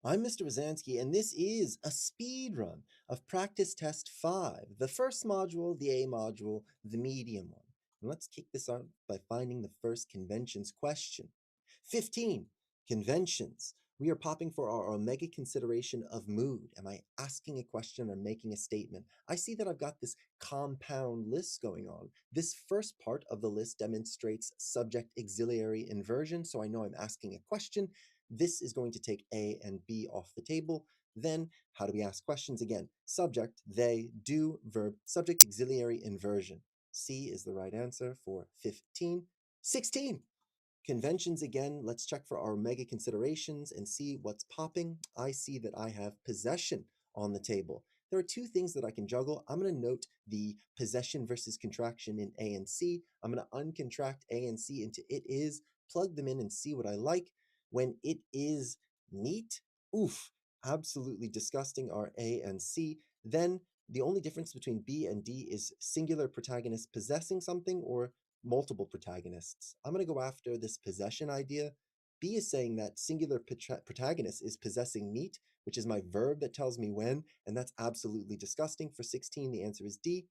I'm Mr. Wazansky, and this is a speed run of practice test 5, the first module, the A module, the medium one. And let's kick this off by finding the first conventions question. 15, conventions. We are popping for our omega consideration of mood. Am I asking a question or making a statement? I see that I've got this compound list going on. This first part of the list demonstrates subject auxiliary inversion, so I know I'm asking a question. This is going to take A and B off the table. Then, how do we ask questions again? Subject, they, do, verb, subject auxiliary inversion. C is the right answer for 15. 16, conventions again. Let's check for our omega considerations and see what's popping. I see that I have possession on the table. There are two things that I can juggle. I'm going to note the possession versus contraction in A and C. I'm going to uncontract A and C into it is, plug them in and see what I like. When it is neat, oof, absolutely disgusting are A and C. Then the only difference between B and D is singular protagonist possessing something or multiple protagonists. I'm going to go after this possession idea. B is saying that singular protagonist is possessing neat, which is my verb that tells me when, and that's absolutely disgusting. For 16, the answer is D.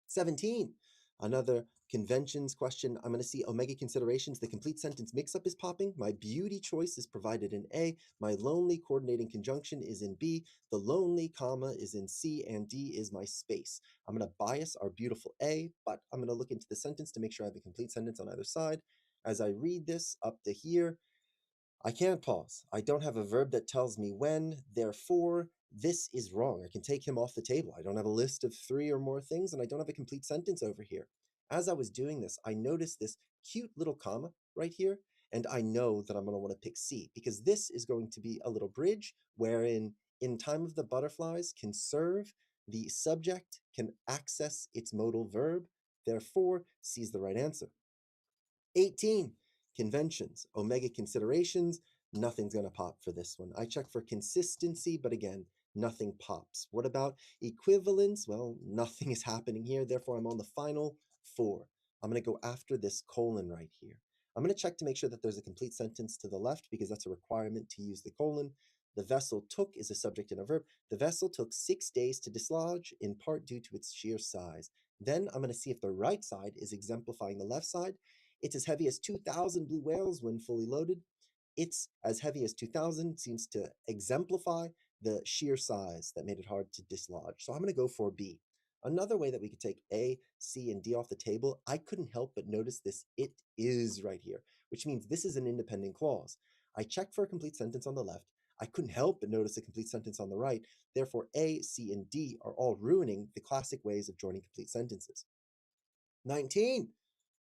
17, another conventions question. I'm going to see omega considerations. The complete sentence mix-up is popping. My beauty choice is provided in A. My lonely coordinating conjunction is in B. The lonely comma is in C, and D is my space. I'm going to bias our beautiful A, but I'm going to look into the sentence to make sure I have a complete sentence on either side. As I read this up to here, I can't pause. I don't have a verb that tells me when, therefore, this is wrong. I can take him off the table. I don't have a list of 3 or more things, and I don't have a complete sentence over here. As I was doing this, I noticed this cute little comma right here, and I know that I'm going to want to pick C, because this is going to be a little bridge wherein, in time of the butterflies, can serve, the subject can access its modal verb, therefore, C is the right answer. 18, conventions, omega considerations, nothing's going to pop for this one. I check for consistency, but again, nothing pops. What about equivalence? Well, nothing is happening here, therefore I'm on the final 4. I'm going to go after this colon right here. I'm going to check to make sure that there's a complete sentence to the left because that's a requirement to use the colon. The vessel took is a subject and a verb. The vessel took 6 days to dislodge, in part due to its sheer size. Then I'm going to see if the right side is exemplifying the left side. It's as heavy as 2,000 blue whales when fully loaded. It's as heavy as 2,000 seems to exemplify the sheer size that made it hard to dislodge. So I'm going to go for B. Another way that we could take A, C, and D off the table, I couldn't help but notice this it is right here, which means this is an independent clause. I checked for a complete sentence on the left. I couldn't help but notice a complete sentence on the right. Therefore, A, C, and D are all ruining the classic ways of joining complete sentences. 19.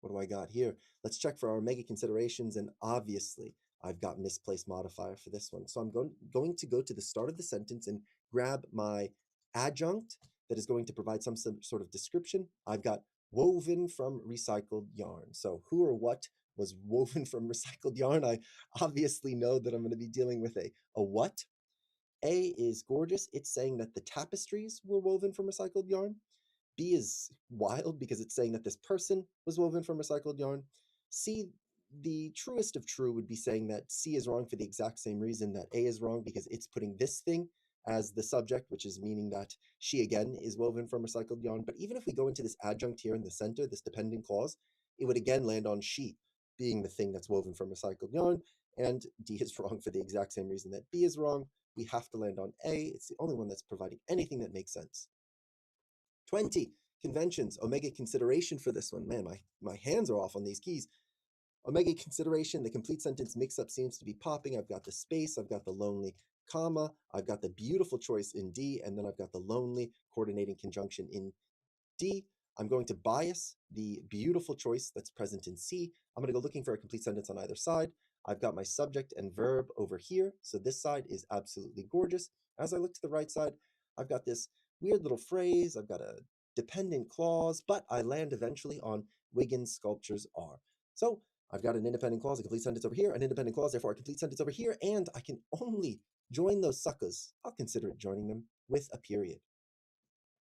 What do I got here? Let's check for our omega considerations, and obviously I've got misplaced modifier for this one. So I'm going to go to the start of the sentence and grab my adjunct that is going to provide some sort of description. I've got woven from recycled yarn. So who or what was woven from recycled yarn? I obviously know that I'm going to be dealing with a what. A is gorgeous. It's saying that the tapestries were woven from recycled yarn. B is wild because it's saying that this person was woven from recycled yarn. C, the truest of true, would be saying that C is wrong for the exact same reason that A is wrong, because it's putting this thing as the subject, which is meaning that she again is woven from recycled yarn. But even if we go into this adjunct here in the center, this dependent clause, it would again land on she being the thing that's woven from recycled yarn. And D is wrong for the exact same reason that B is wrong. We have to land on A. It's the only one that's providing anything that makes sense. 20, conventions, omega consideration for this one. Man, my hands are off on these keys. Omega consideration, the complete sentence mix-up seems to be popping. I've got the space, I've got the lonely comma, I've got the beautiful choice in D, and then I've got the lonely coordinating conjunction in D. I'm going to bias the beautiful choice that's present in C. I'm going to go looking for a complete sentence on either side. I've got my subject and verb over here, so this side is absolutely gorgeous. As I look to the right side, I've got this weird little phrase, I've got a dependent clause, but I land eventually on Wiggins sculptures are. So I've got an independent clause, a complete sentence over here, an independent clause, therefore a complete sentence over here, and I can only join those suckers, I'll consider it joining them, with a period.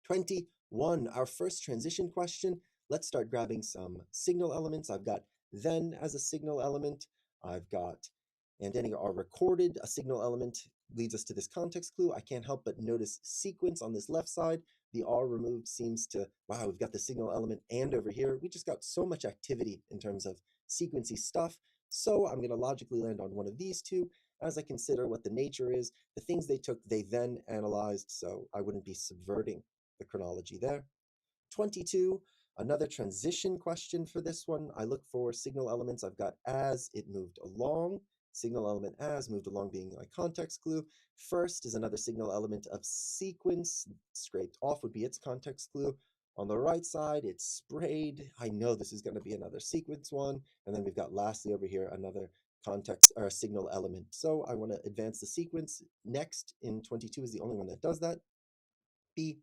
21, our first transition question. Let's start grabbing some signal elements. I've got then as a signal element. I've got and any are recorded. A signal element leads us to this context clue. I can't help but notice sequence on this left side. The R removed seems to, wow, we've got the signal element and over here. We just got so much activity in terms of sequency stuff. So I'm going to logically land on one of these two as I consider what the nature is. The things they took, they then analyzed, so I wouldn't be subverting the chronology there. 22, another transition question for this one. I look for signal elements. I've got as it moved along. Signal element as moved along being my context clue. First is another signal element of sequence. Scraped off would be its context clue. On the right side, it's sprayed. I know this is going to be another sequence one. And then we've got lastly over here another context or signal element. So I want to advance the sequence. Next in 22 is the only one that does that. B.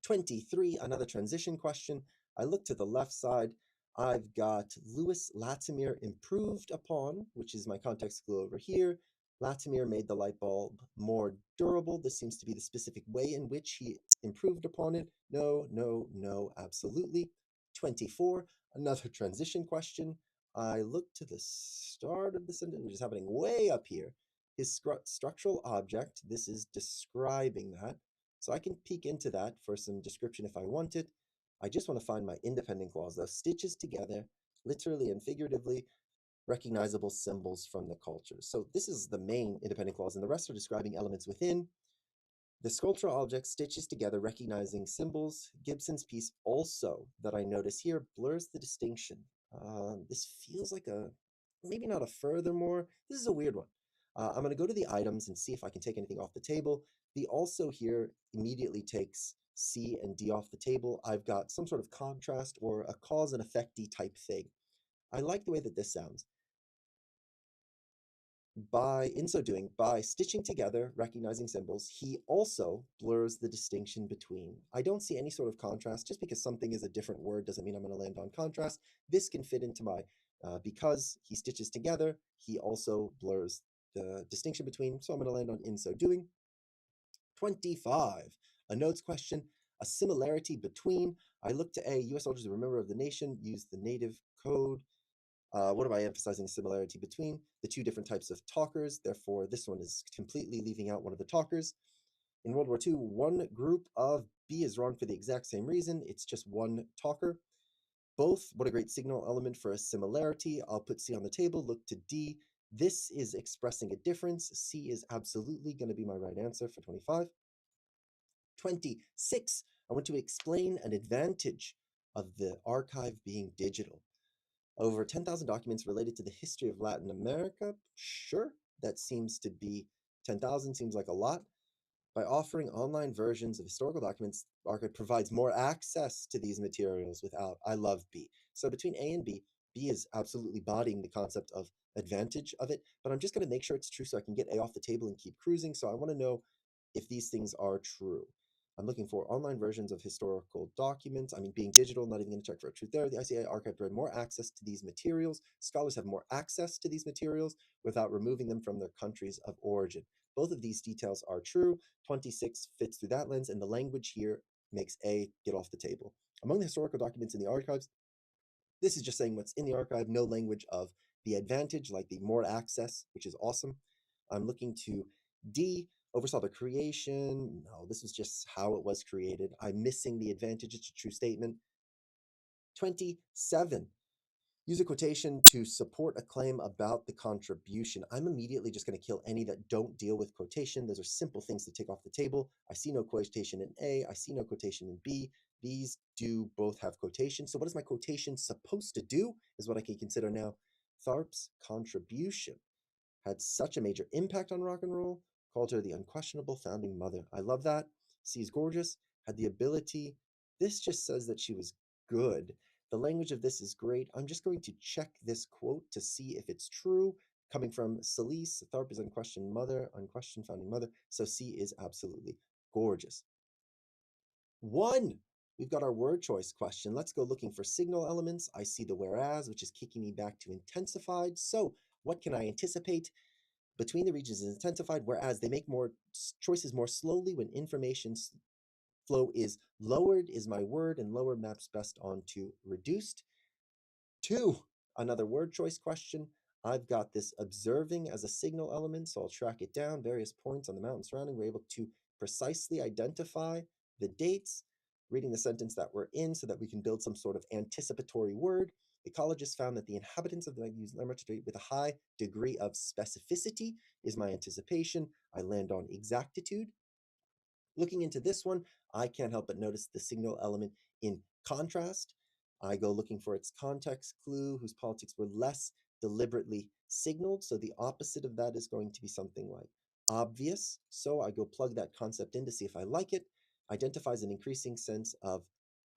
23, another transition question. I look to the left side. I've got Louis Latimer improved upon, which is my context clue over here. Latimer made the light bulb more durable. This seems to be the specific way in which he improved upon it. No, no, no, absolutely. 24, another transition question. I look to the start of the sentence, which is happening way up here. His structural object, this is describing that. So I can peek into that for some description if I want it. I just want to find my independent clause, though. Stitches together, literally and figuratively, recognizable symbols from the culture. So this is the main independent clause, and the rest are describing elements within. The sculptural object stitches together, recognizing symbols. Gibson's piece also, that I notice here, blurs the distinction. This feels like a, maybe not a furthermore. This is a weird one. I'm going to go to the items and see if I can take anything off the table. The also here immediately takes C and D off the table. I've got some sort of contrast or a cause and effect-y type thing. I like the way that this sounds. In so doing, by stitching together, recognizing symbols, he also blurs the distinction between. I don't see any sort of contrast. Just because something is a different word doesn't mean I'm going to land on contrast. This can fit into my, because he stitches together, he also blurs the distinction between, so I'm going to land on in so doing. 25, a notes question, a similarity between. I look to A, U.S. soldiers, a member of the nation, use the native code. What am I emphasizing similarity between? The two different types of talkers. Therefore, this one is completely leaving out one of the talkers. In World War II, one group of B is wrong for the exact same reason. It's just one talker. Both, what a great signal element for a similarity. I'll put C on the table, look to D. This is expressing a difference. C is absolutely going to be my right answer for 25. 26, I want to explain an advantage of the archive being digital. Over 10,000 documents related to the history of Latin America. Sure, that seems to be 10,000 seems like a lot. By offering online versions of historical documents, Archive provides more access to these materials without. I love B. So between A and B, B is absolutely bodying the concept of advantage of it, but I'm just going to make sure it's true so I can get A off the table and keep cruising. So I want to know if these things are true. I'm looking for online versions of historical documents. I mean, being digital, not even going to check for a truth there. The ICA archive provides more access to these materials. Scholars have more access to these materials without removing them from their countries of origin. Both of these details are true. 26 fits through that lens, and the language here makes A get off the table. Among the historical documents in the archives, this is just saying what's in the archive, no language of the advantage, like the more access, which is awesome. I'm looking to D, oversaw the creation. No, this is just how it was created. I'm missing the advantage. It's a true statement. 27, use a quotation to support a claim about the contribution. I'm immediately just going to kill any that don't deal with quotation. Those are simple things to take off the table. I see no quotation in A. I see no quotation in B. These do both have quotation. So what is my quotation supposed to do is what I can consider now. Tharp's contribution had such a major impact on rock and roll, called her the unquestionable founding mother. I love that. C is gorgeous, had the ability. This just says that she was good. The language of this is great. I'm just going to check this quote to see if it's true. Coming from Celise, Tharp is unquestioned mother, unquestioned founding mother. So C is absolutely gorgeous. 1. We've got our word choice question. Let's go looking for signal elements. I see the whereas, which is kicking me back to intensified. So what can I anticipate? Between the regions is intensified, whereas they make more choices more slowly when information flow is lowered is my word, and lower maps best onto reduced. 2, another word choice question. I've got this observing as a signal element, so I'll track it down, various points on the mountain surrounding. We're able to precisely identify the dates, reading the sentence that we're in so that we can build some sort of anticipatory word. Ecologists found that the inhabitants of the use with a high degree of specificity is my anticipation. I land on exactitude. Looking into this one, I can't help but notice the signal element in contrast. I go looking for its context clue, whose politics were less deliberately signaled. So the opposite of that is going to be something like obvious. So I go plug that concept in to see if I like it. Identifies an increasing sense of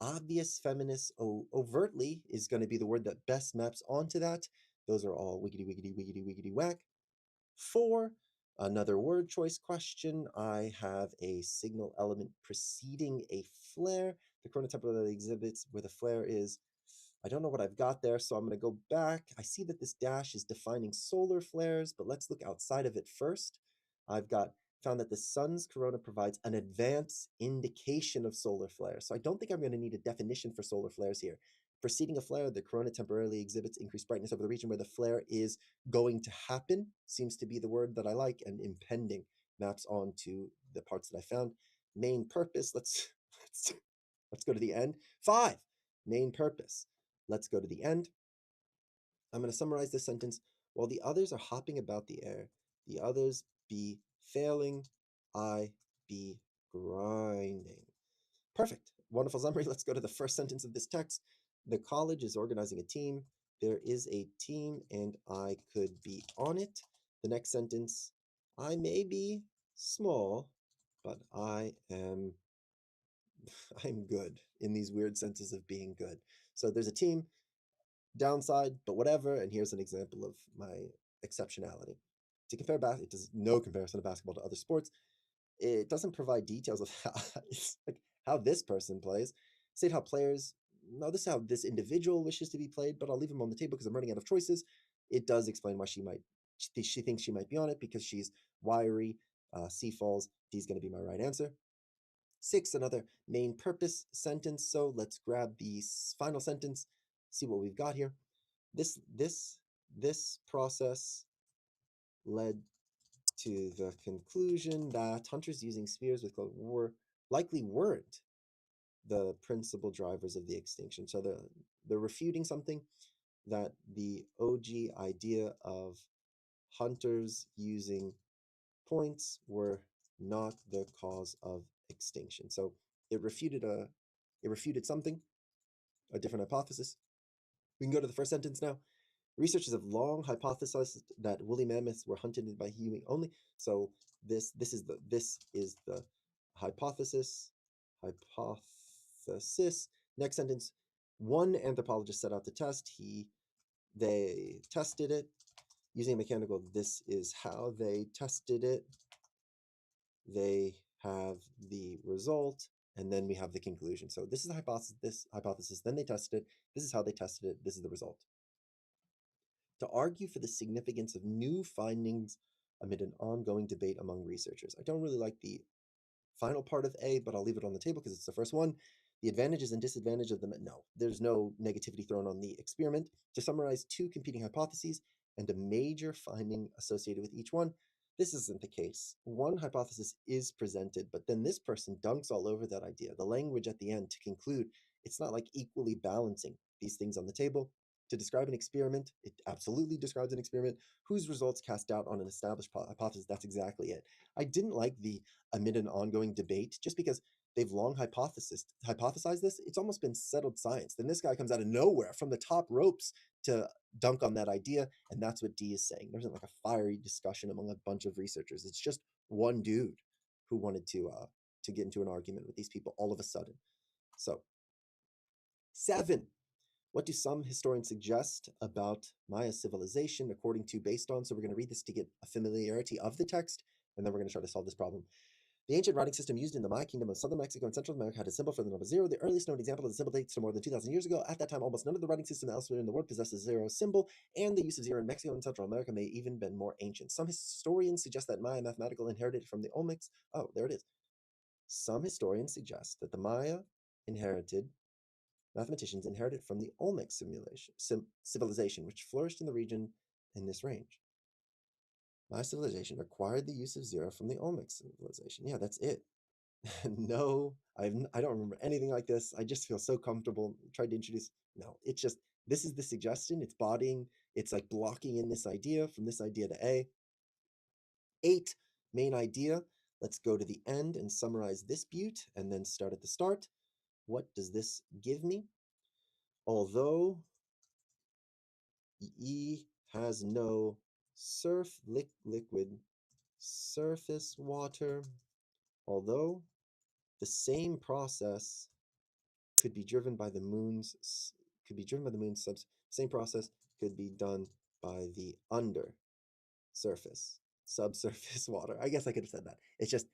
obvious feminist overtly is going to be the word that best maps onto that. Those are all wiggity, wiggity, wiggity, wiggity, whack. 4, another word choice question. I have a signal element preceding a flare. The chronotemporal exhibits where the flare is. I don't know what I've got there, so I'm going to go back. I see that this dash is defining solar flares, but let's look outside of it first. I've found that the sun's corona provides an advance indication of solar flares. So I don't think I'm going to need a definition for solar flares here. Preceding a flare, the corona temporarily exhibits increased brightness over the region where the flare is going to happen, seems to be the word that I like, and impending maps onto the parts that I found. Main purpose, let's go to the end. 5, main purpose. Let's go to the end. I'm going to summarize this sentence. While the others are hopping about the air, the others be failing, I be grinding. Perfect. Wonderful summary. Let's go to the first sentence of this text. The college is organizing a team. There is a team and I could be on it. The next sentence, I may be small, but I'm good in these weird senses of being good. So there's a team, downside, but whatever. And here's an example of my exceptionality. To compare it does no comparison of basketball to other sports. It doesn't provide details of how this person plays. State how players. No, this is how this individual wishes to be played, but I'll leave him on the table because I'm running out of choices. It does explain why she thinks she might be on it because she's wiry. C falls. D is going to be my right answer. 6, another main purpose sentence. So let's grab the final sentence, see what we've got here. This process led to the conclusion that hunters using spears with likely weren't the principal drivers of the extinction. So they're refuting something, that the OG idea of hunters using points were not the cause of extinction. So it refuted something, a different hypothesis. We can go to the first sentence now. Researchers have long hypothesized that woolly mammoths were hunted by human only. So this is the hypothesis. Hypothesis. Next sentence. One anthropologist set out to test. They tested it using a mechanical. This is how they tested it. They have the result, and then we have the conclusion. So this is the hypothesis. Then they tested it. This is how they tested it. This is the result. To argue for the significance of new findings amid an ongoing debate among researchers. I don't really like the final part of A, but I'll leave it on the table because it's the first one. The advantages and disadvantages of them. No, there's no negativity thrown on the experiment. To summarize 2 competing hypotheses and a major finding associated with each one. This isn't the case. One hypothesis is presented, but then this person dunks all over that idea. The language at the end to conclude, it's not like equally balancing these things on the table. To describe an experiment, it absolutely describes an experiment whose results cast doubt on an established hypothesis. That's exactly it. I didn't like the amid an ongoing debate just because they've long hypothesized this. It's almost been settled science. Then this guy comes out of nowhere from the top ropes to dunk on that idea, and that's what D is saying. There isn't like a fiery discussion among a bunch of researchers. It's just one dude who wanted to get into an argument with these people all of a sudden. So 7. What do some historians suggest about Maya civilization according to based on? So we're going to read this to get a familiarity of the text, and then we're going to try to solve this problem. The ancient writing system used in the Maya kingdom of southern Mexico and Central America had a symbol for the number 0. The earliest known example of the symbol dates to more than 2,000 years ago. At that time, almost none of the writing system elsewhere in the world possessed a 0 symbol, and the use of 0 in Mexico and Central America may even been more ancient. Some historians suggest that Maya mathematical inherited from the Olmecs. Oh, there it is. Some historians suggest that the Maya mathematicians inherited from the Olmec civilization, which flourished in the region in this range. My civilization acquired the use of 0 from the Olmec civilization. Yeah, that's it. No, I don't remember anything like this. I just feel so comfortable. Tried to introduce. No, it's just, this is the suggestion. It's bodying. It's like blocking in this idea from this idea to A. 8, main idea. Let's go to the end and summarize this butte and then start at the start. What does this give me? Although E has no liquid surface water, although the same process could be driven by the moon's same process could be done by the subsurface water. I guess I could have said that. It's just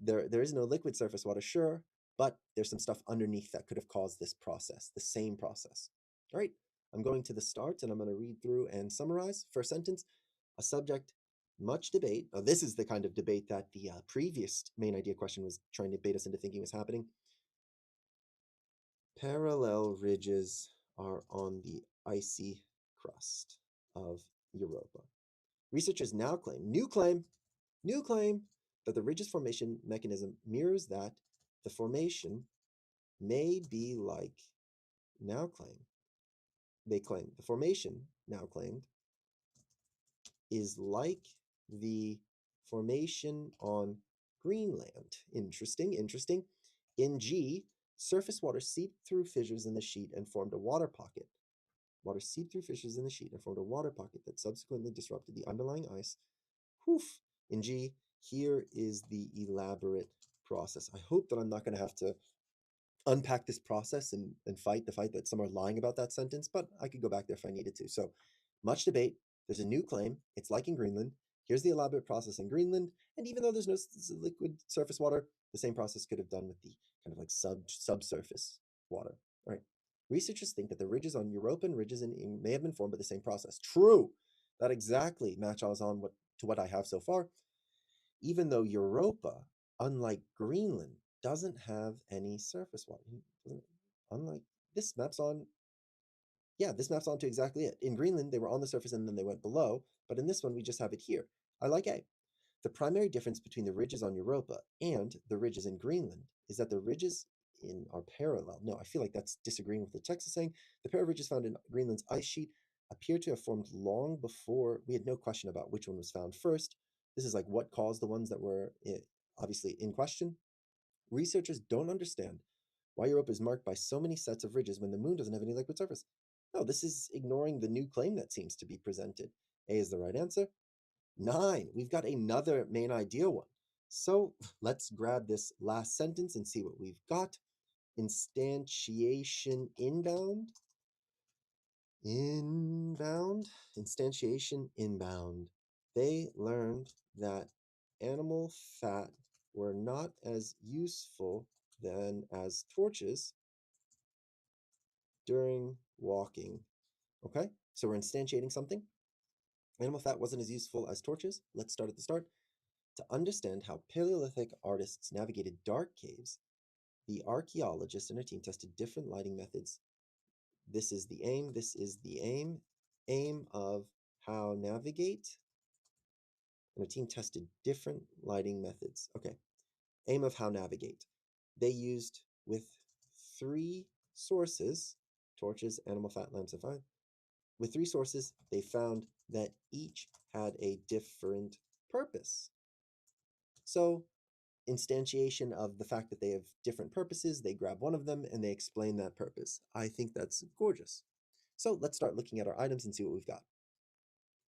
there is no liquid surface water, sure, but there's some stuff underneath that could have caused this process, the same process. All right, I'm going to the start and I'm going to read through and summarize. First sentence, a subject, much debate. Oh, this is the kind of debate that the previous main idea question was trying to bait us into thinking was happening. Parallel ridges are on the icy crust of Europa. Researchers now claim, new claim, that the ridge's formation mechanism mirrors that. The formation may be like, they claim, the formation, now claimed, is like the formation on Greenland. Interesting. In G, surface water seeped through fissures in the sheet and formed a water pocket. Water seeped through fissures in the sheet and formed a water pocket that subsequently disrupted the underlying ice. Woof. In G, here is the elaborate process. I hope that I'm not going to have to unpack this process and fight the fight that some are lying about that sentence, but I could go back there if I needed to. So much debate. There's a new claim. It's like in Greenland. Here's the elaborate process in Greenland. And even though there's no liquid surface water, the same process could have done with the kind of like subsurface water. All right. Researchers think that the ridges on Europa and ridges in may have been formed by the same process. True. That exactly matches on to what I have so far. Even though Europa, unlike Greenland, doesn't have any surface water. Unlike this maps on, this maps onto exactly it. In Greenland, they were on the surface and then they went below, but in this one, we just have it here. I like A. The primary difference between the ridges on Europa and the ridges in Greenland is that the ridges are parallel. No, I feel like that's disagreeing with the text is saying. The pair of ridges found in Greenland's ice sheet appear to have formed long before. We had no question about which one was found first. This is like what caused the ones that were obviously in question. Researchers don't understand why Europa is marked by so many sets of ridges when the moon doesn't have any liquid surface. No, this is ignoring the new claim that seems to be presented. A is the right answer. 9, we've got another main idea one. So let's grab this last sentence and see what we've got. Instantiation inbound. Instantiation inbound. They learned that animal fat were not as useful then as torches during walking. Okay, so we're instantiating something. Animal fat wasn't as useful as torches. Let's start at the start. To understand how Paleolithic artists navigated dark caves, the archaeologist and her team tested different lighting methods. This is the aim. This is the aim. Aim of how navigate. And the team tested different lighting methods. Okay. Aim of how navigate. They used with 3 sources, torches, animal fat, lamps, and fire. With 3 sources, they found that each had a different purpose. So, instantiation of the fact that they have different purposes, they grab one of them and they explain that purpose. I think that's gorgeous. So let's start looking at our items and see what we've got.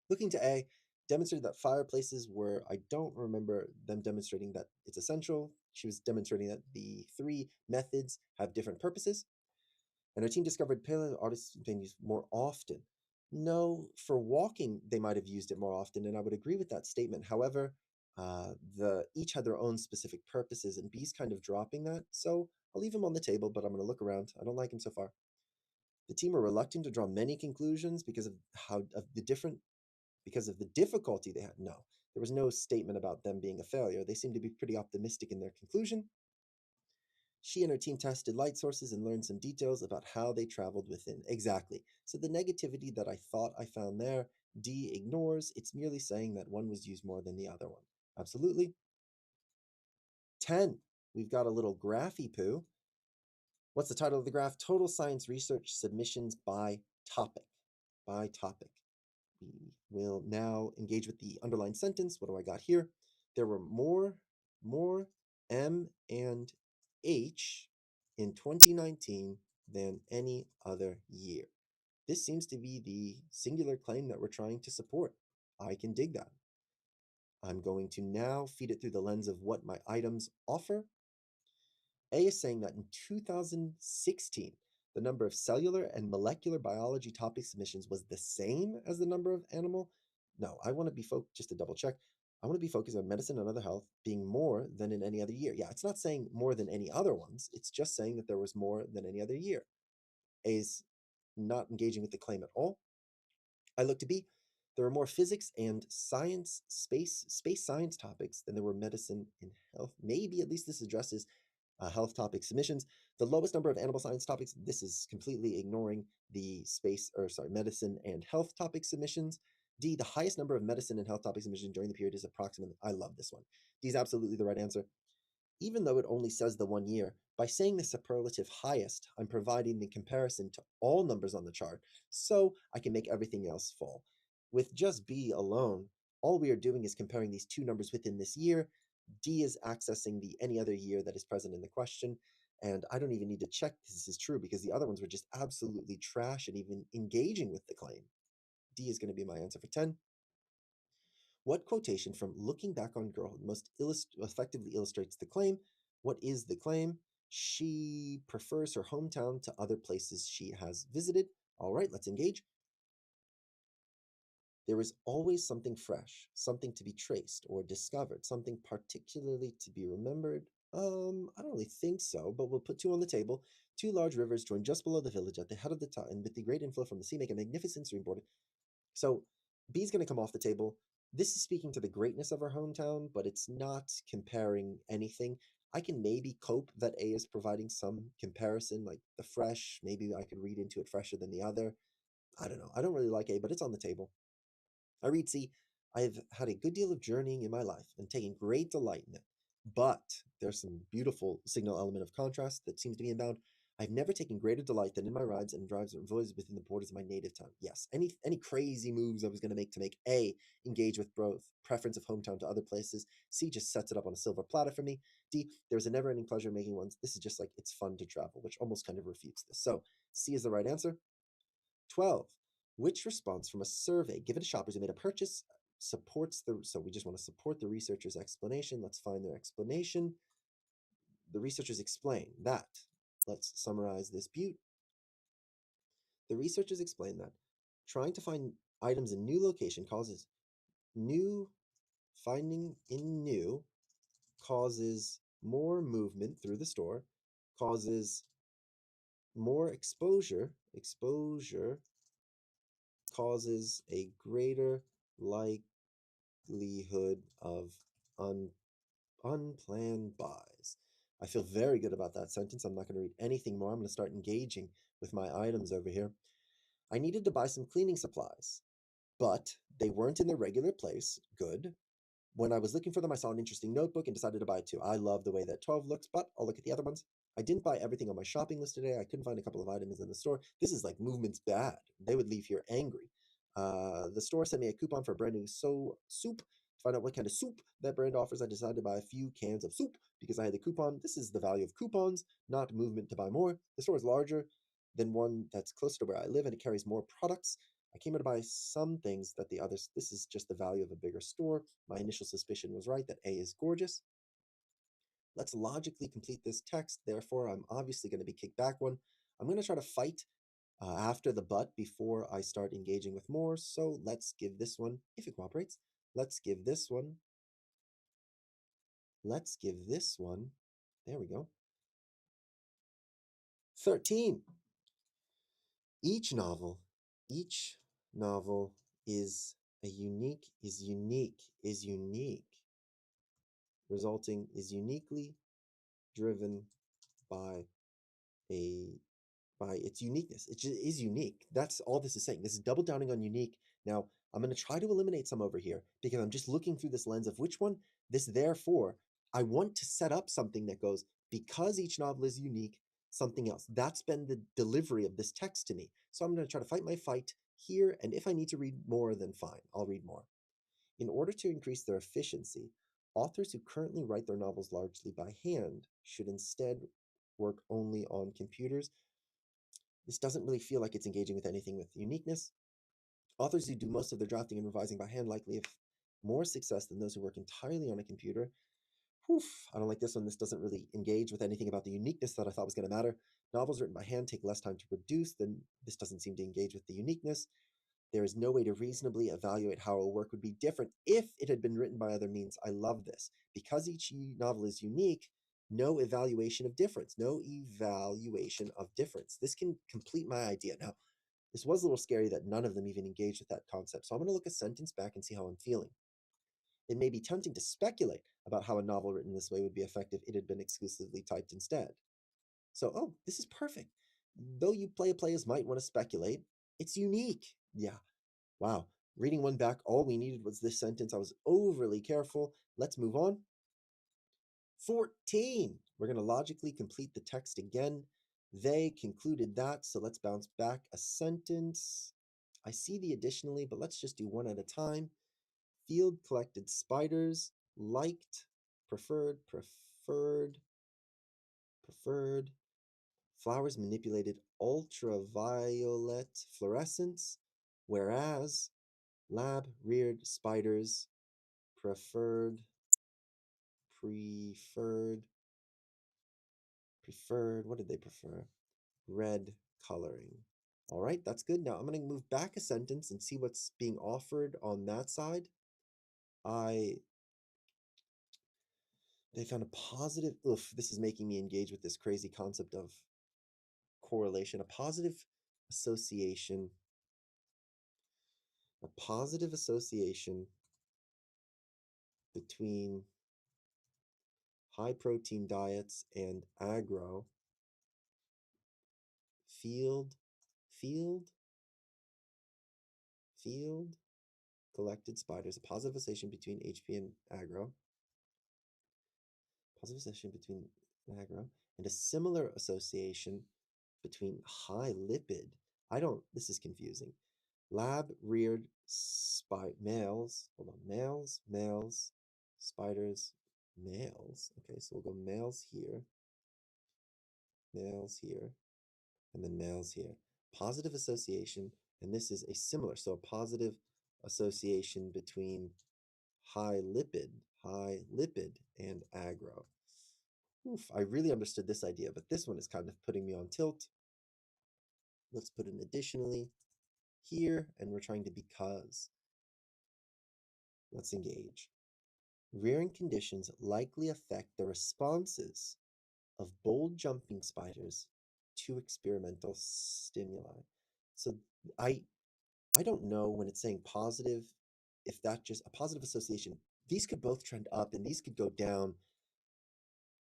Looking to A, demonstrated that fireplaces were, I don't remember them demonstrating that it's essential. She was demonstrating that the 3 methods have different purposes. And our team discovered paleo artists being used more often. No, for walking, they might have used it more often, and I would agree with that statement. However, each had their own specific purposes, and B's kind of dropping that. So I'll leave him on the table, but I'm going to look around. I don't like him so far. The team were reluctant to draw many conclusions because of the difficulty they had. No, there was no statement about them being a failure. They seemed to be pretty optimistic in their conclusion. She and her team tested light sources and learned some details about how they traveled within. Exactly. So the negativity that I thought I found there, D, ignores. It's merely saying that one was used more than the other one. Absolutely. 10, we've got a little graphy poo. What's the title of the graph? Total science research submissions by topic. By topic. We will now engage with the underlined sentence. What do I got here? There were more M and H in 2019 than any other year. This seems to be the singular claim that we're trying to support. I can dig that. I'm going to now feed it through the lens of what my items offer. A is saying that in 2016, the number of cellular and molecular biology topic submissions was the same as the number of animal. No, I want to be just to double check. I want to be focused on medicine and other health being more than in any other year. Yeah, it's not saying more than any other ones. It's just saying that there was more than any other year. A is not engaging with the claim at all. I look to B. There are more physics and science, space science topics than there were medicine and health. Maybe at least this addresses health topic submissions. The lowest number of animal science topics, this is completely ignoring the medicine and health topic submissions. D, the highest number of medicine and health topic submissions during the period is approximately, I love this one. D is absolutely the right answer. Even though it only says the 1 year, by saying the superlative highest, I'm providing the comparison to all numbers on the chart, so I can make everything else fall. With just B alone, all we are doing is comparing these two numbers within this year. D is accessing the any other year that is present in the question, and I don't even need to check this is true because the other ones were just absolutely trash and even engaging with the claim. D is going to be my answer for 10. What quotation from Looking Back on Girlhood most effectively illustrates the claim? What is the claim? She prefers her hometown to other places she has visited. All right, let's engage. There is always something fresh, something to be traced or discovered, something particularly to be remembered. I don't really think so, but we'll put two on the table. Two large rivers join just below the village at the head of the town, and with the great inflow from the sea, make a magnificent stream border. So B's going to come off the table. This is speaking to the greatness of our hometown, but it's not comparing anything. I can maybe cope that A is providing some comparison, like the fresh. Maybe I could read into it fresher than the other. I don't know. I don't really like A, but it's on the table. I read C. I've had a good deal of journeying in my life and taking great delight in it. But there's some beautiful signal element of contrast that seems to be inbound. I've never taken greater delight than in my rides and drives and voyages within the borders of my native town. Yes, any crazy moves I was going to make A, engage with both preference of hometown to other places. C, just sets it up on a silver platter for me. D, there's a never-ending pleasure making ones. This is just like, it's fun to travel, which almost kind of refutes this. So C is the right answer. 12. Which response from a survey given to shoppers who made a purchase supports the, so we just want to support the researcher's explanation. Let's find their explanation. The researchers explain that. Let's summarize this beaut. The researchers explain that trying to find items in new location causes finding in new causes more movement through the store, causes more exposure causes a greater likelihood of unplanned buys. I feel very good about that sentence. I'm not going to read anything more. I'm going to start engaging with my items over here. I needed to buy some cleaning supplies, but they weren't in their regular place. Good. When I was looking for them, I saw an interesting notebook and decided to buy it too. I love the way that 12 looks, but I'll look at the other ones. I didn't buy everything on my shopping list today. I couldn't find a couple of items in the store. This is like movement's bad. They would leave here angry. The store sent me a coupon for a brand new soup. To find out what kind of soup that brand offers, I decided to buy a few cans of soup because I had the coupon. This is the value of coupons, not movement to buy more. The store is larger than one that's closer to where I live, and it carries more products. I came here to buy some things that the others, this is just the value of a bigger store. My initial suspicion was right that A is gorgeous. Let's logically complete this text. Therefore, I'm obviously going to be kicked back one. I'm going to try to fight after the but before I start engaging with more. So let's give this one, if it cooperates, let's give this one, there we go, 13. Each novel is uniquely driven by its uniqueness. It is unique. That's all this is saying. This is double downing on unique. Now, I'm going to try to eliminate some over here because I'm just looking through this lens of which one this therefore. I want to set up something that goes, because each novel is unique, something else. That's been the delivery of this text to me. So I'm going to try to fight my fight here, and if I need to read more, then fine, I'll read more. In order to increase their efficiency, authors who currently write their novels largely by hand should instead work only on computers. This doesn't really feel like it's engaging with anything with uniqueness. Authors who do most of their drafting and revising by hand likely have more success than those who work entirely on a computer. Whew, I don't like this one. This doesn't really engage with anything about the uniqueness that I thought was going to matter. Novels written by hand take less time to produce, then this doesn't seem to engage with the uniqueness. There is no way to reasonably evaluate how a work would be different if it had been written by other means. I love this. Because each novel is unique, no evaluation of difference. No evaluation of difference. This can complete my idea. Now, this was a little scary that none of them even engaged with that concept, so I'm going to look a sentence back and see how I'm feeling. It may be tempting to speculate about how a novel written this way would be effective if it had been exclusively typed instead. So, oh, this is perfect. Though you players might want to speculate, it's unique. Yeah. Wow. Reading one back, all we needed was this sentence. I was overly careful. Let's move on. 14. We're going to logically complete the text again. They concluded that, so let's bounce back a sentence. I see the additionally, but let's just do one at a time. Field collected spiders, liked, preferred. Flowers manipulated ultraviolet fluorescence, whereas lab reared spiders preferred, what did they prefer? Red coloring. All right, that's good. Now I'm going to move back a sentence and see what's being offered on that side. They found a positive, this is making me engage with this crazy concept of correlation, a positive association between high protein diets and agro. Field collected spiders, a positive association between HP and agro, and a similar association between high lipid. This is confusing. Lab reared males, spiders, males. Okay, so we'll go males here, and then males here. Positive association, and this is a similar, so a positive association between high lipid and agro. Oof, I really understood this idea, but this one is kind of putting me on tilt. Let's put an additionally here, and we're trying to because. Let's engage. Rearing conditions likely affect the responses of bold jumping spiders to experimental stimuli. So I don't know when it's saying positive, if that's just a positive association. These could both trend up and these could go down.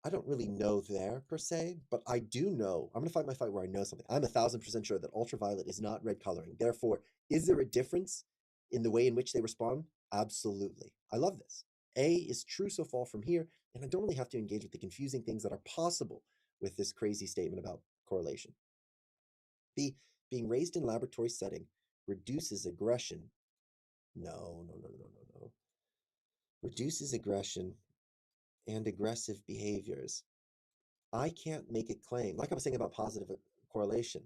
I don't really know there per se, but I do know, I'm going to fight my fight where I know something. I'm 1,000% sure that ultraviolet is not red coloring. Therefore, is there a difference in the way in which they respond? Absolutely. I love this. A is true, so fall from here, and I don't really have to engage with the confusing things that are possible with this crazy statement about correlation. B, being raised in laboratory setting reduces aggression. No. Reduces aggression and aggressive behaviors. I can't make a claim, like I was saying about positive correlation,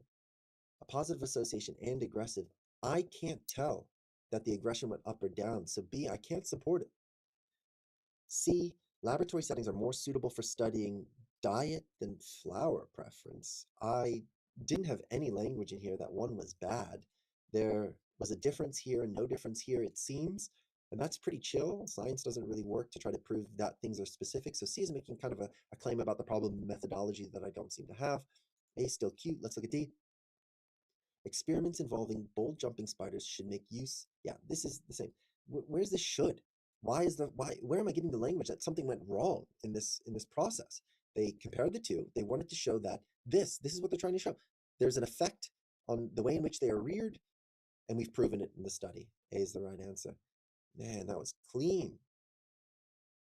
a positive association and aggressive. I can't tell that the aggression went up or down. So B, I can't support it. C, laboratory settings are more suitable for studying diet than flower preference. I didn't have any language in here that one was bad. There was a difference here and no difference here, it seems. And that's pretty chill. Science doesn't really work to try to prove that things are specific. So C is making kind of a claim about the problem methodology that I don't seem to have. A is still cute. Let's look at D. Experiments involving bold jumping spiders should make use. Yeah, this is the same. Where's the should? Why? Where am I getting the language that something went wrong in this process? They compared the two. They wanted to show that this is what they're trying to show. There's an effect on the way in which they are reared And we've proven it in the study. A is the right answer. Man, that was clean.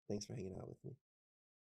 Thanks for hanging out with me.